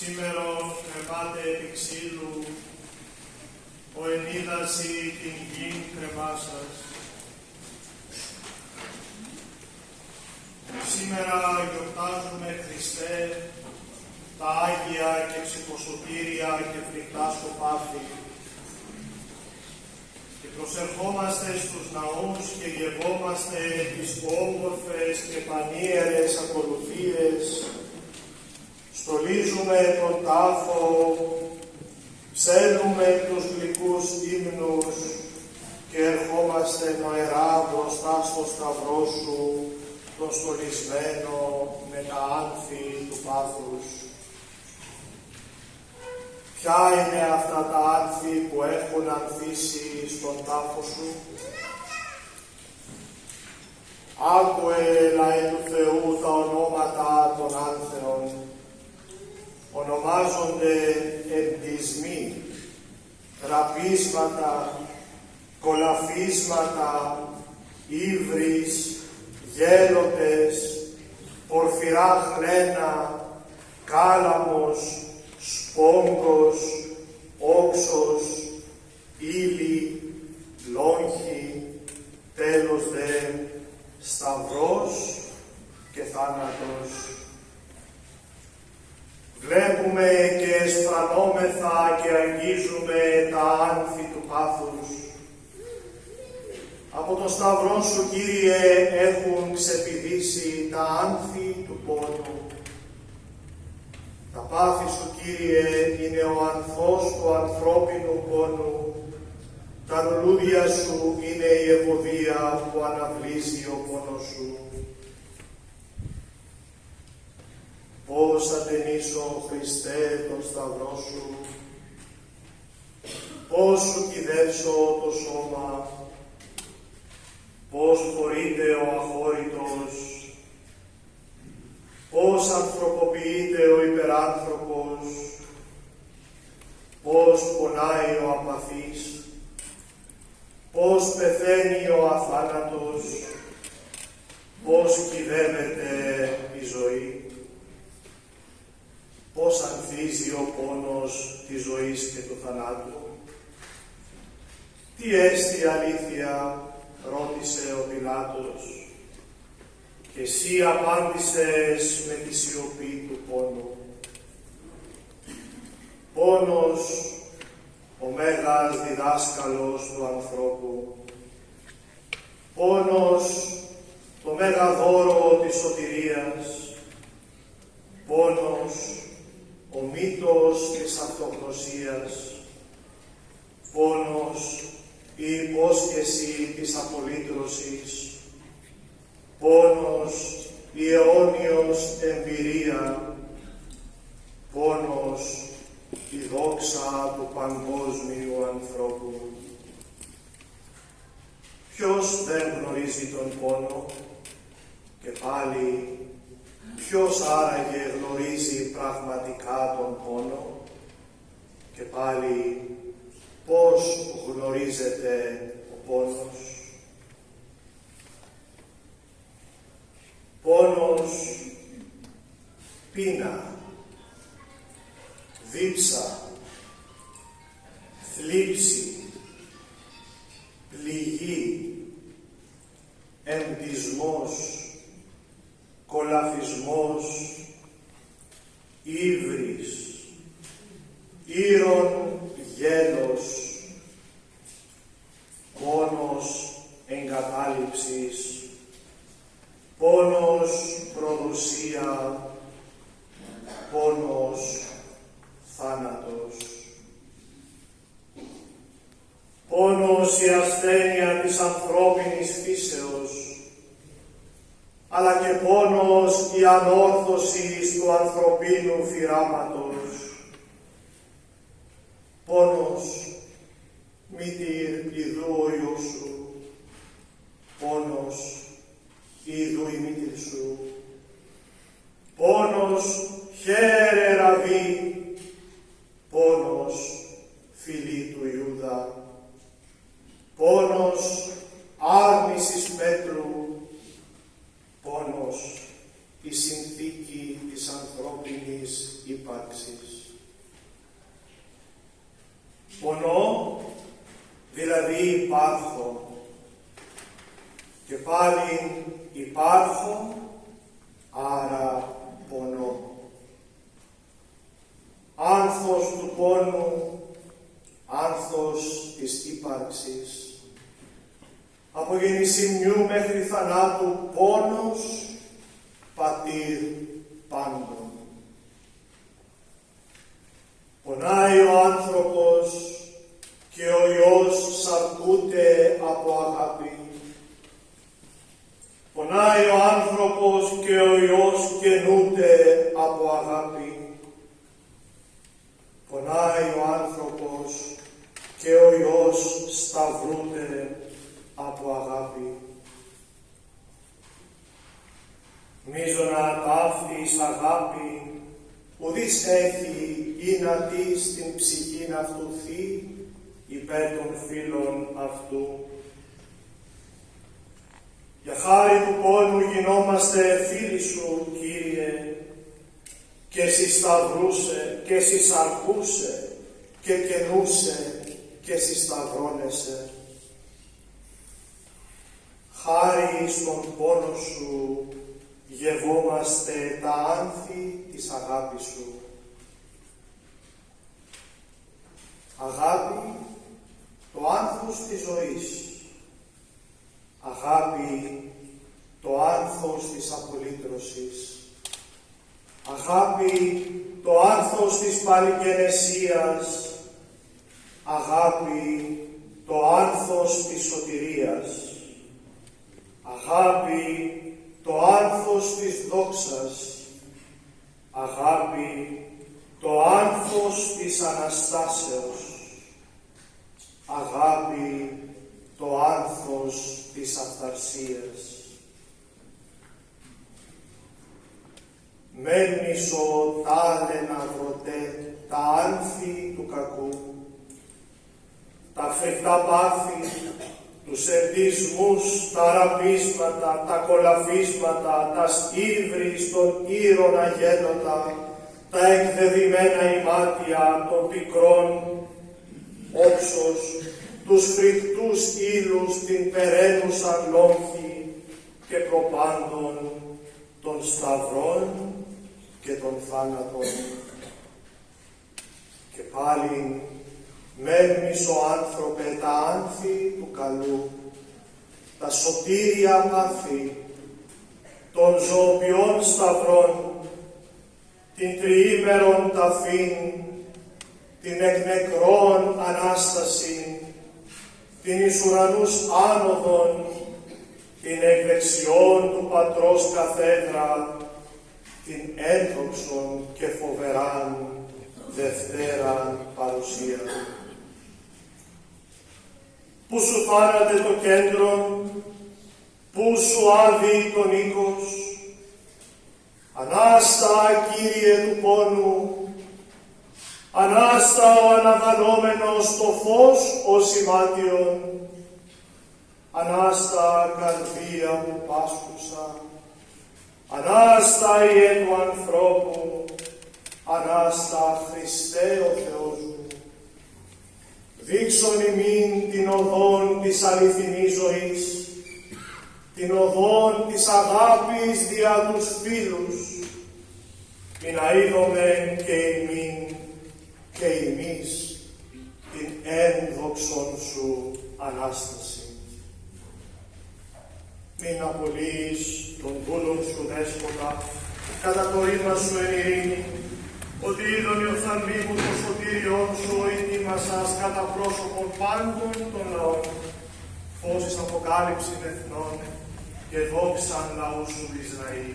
Σήμερον κρεμάται επί ξύλου, ο ενίδαση την γην κρεμάσας. Σήμερα γιορτάζουμε, Χριστέ, τα Άγια και ψυχοσωτήρια και φρικτά στο πάθη και προσερχόμαστε στους ναούς και γευόμαστε τις όμορφες και πανίερες ακολουθίες, στολίζουμε τον τάφο, ψέλνουμε τους γλυκούς ύμνους και ερχόμαστε νοερά μπροστά στο σταυρό σου, τον στολισμένο με τα άνθη του πάθους. Ποια είναι αυτά τα άνθη που έχουν ανθίσει στον τάφο σου? Άκουε, λαέ του Θεού, τα ονόματα των άνθεων. Ονομάζονται εντισμοί, ραπίσματα, κολαφίσματα, ύβρις, γέλοτες, πορφυρά χλένα, κάλαμος, σπόγκος, όξος, ύλη, λόγχη, τέλος δε, σταυρός και θάνατος. Βλέπουμε και αισθανόμεθα και αγγίζουμε τα άνθη του πάθους. Από το σταυρό σου, Κύριε, έχουν ξεπηδήσει τα άνθη του πόνου. Τα πάθη σου, Κύριε, είναι ο ανθός του ανθρώπινου πόνου. Τα λουλούδια σου είναι η ευωδία που αναβλύζει ο πόνος σου. Πώς ατενίσω, Χριστέ, τον σταυρό σου, πώς σου κυδεύσω το σώμα, πώς χωρείται ο αχώρητος, πώς ανθρωποποιείται ο υπεράνθρωπος, πώς πονάει ο απαθής, πώς πεθαίνει ο αθάνατος, πώς κυδεύεται η ζωή, πώς ανθίζει ο πόνος της ζωής και του θανάτου. Τι έστι αλήθεια, ρώτησε ο Πιλάτος, και εσύ απάντησες με τη σιωπή του πόνου. Πόνος, ο μέγας διδάσκαλος του ανθρώπου. Πόνος, το μέγα δώρο της σωτηρίας. Πόνος, ο μύτος της αυτογνωσίας. Πόνος, η υπόσχεση της απολύτρωσης. Πόνος, η αιώνιος εμπειρία. Πόνος, η δόξα του παγκόσμιου ανθρώπου. Ποιος δεν γνωρίζει τον πόνο? Και πάλι, ποιος άραγε γνωρίζει πραγματικά τον πόνο? Και πάλι, πώς γνωρίζεται ο πόνος? Πόνος, πείνα, δίψα, θλίψη, πληγή, εμπτισμός, κολαφισμός, ύβρις, ήρων γέλος, πόνος εγκατάλειψης, πόνος προδοσία, πόνος θάνατος. Πόνος η ασθένεια της ανθρώπινης φύσεως, αλλά και πόνος η ανόρθωση του ανθρωπίνου φυράματος. Πόνος, μήτηρ ιδού ο Υιός σου, πόνος, ιδού η μήτηρ σου. Πόνος, χαίρε Ραβί, πόνος, φιλή του Ιούδα. Πόνος, άρνησης Πέτρου, πόνος, η συνθήκη της ανθρώπινης ύπαρξης. Πονώ, δηλαδή υπάρχω, και πάλι υπάρχω, άρα πονώ. Άνθος του πόνου, άνθος της ύπαρξης. Από γεννησιμιού μέχρι θανάτου πόνος, πατήρ πάντων. Πονάει ο άνθρωπος και ο Υιός σαρκούται από αγάπη. Πονάει ο άνθρωπος και ο Υιός καινούται από αγάπη. Πονάει ο άνθρωπος και ο Υιός σταυρούται από αγάπη. Μίζωνα ταύτης αγάπη, ουδείς έχει ύνατη στην ψυχήν αυτού θύ, υπέρ των φίλων αυτού. Για χάρη του πόνου γινόμαστε φίλοι σου, Κύριε, και εσύ σταυρούσε, και εσύ σαρκούσε, και καινούσε, και εσύ σταυρώνεσαι. Χάρη στον πόνο σου γευόμαστε τα άνθη της αγάπης σου. Αγάπη, το άνθος της ζωής. Αγάπη, το άνθος της απολύτρωσης. Αγάπη, το άνθος της παλιγενεσίας. Αγάπη, το άνθος της σωτηρίας. Αγάπη, το άνθος της δόξας. Αγάπη, το άνθος της Αναστάσεως. Αγάπη, το άνθος της αυθαρσίας. Μέννησο τάλαινα βρωτέ τα άνθη του κακού, τα φρικτά πάθη, τους εντισμούς, τα ραπίσματα, τα κολαφίσματα, τα σκύβρι στον ήρωνα γένοντα, τα εκδεδημένα ημάτια των πικρών όψος, τους φρικτούς ύλους, την περαίνουσαν λόγχη και προπάντων των σταυρών και των θάνατων. Και πάλι μένεις ο άνθρωπε τα άνθη του καλού, τα σωτήρια πάθη των ζωοποιών σταυρών, την τριήμερον ταφήν, την εκ νεκρών Ανάσταση, την εις ουρανούς άνοδον, την εκ δεξιών του Πατρός καθέδρα, την ένδοξον και φοβεράν Δευτέραν παρουσία του. Πού σου θάνατε το κέντρο, πού σου άδει τον οίκος, Ανάστα, Κύριε του πόνου, Ανάστα ο αναβαλόμενος το φως ο σημάτιον, Ανάστα καρδία μου πάσχουσα, Ανάστα Ιε του ανθρώπου, Ανάστα Χριστέ ο Θεός μου. Δείξον ημίν την οδόν της αληθινής ζωής, την οδόν της αγάπης δια τους φίλους, μην αείδομεν και ημίν και εμείς την ένδοξον σου Ανάσταση. Μην απολύεις τον δούλον σου δέσποτα, κατά το ρήμα σου εν ειρήνη, ότι είδον οι οφθαλμοί μου το σωτήριον σου ετοίμασας κατά πρόσωπον πάντων των λαών, φως εις αποκάλυψην εθνών και δόξαν λαού σου Ισραήλ.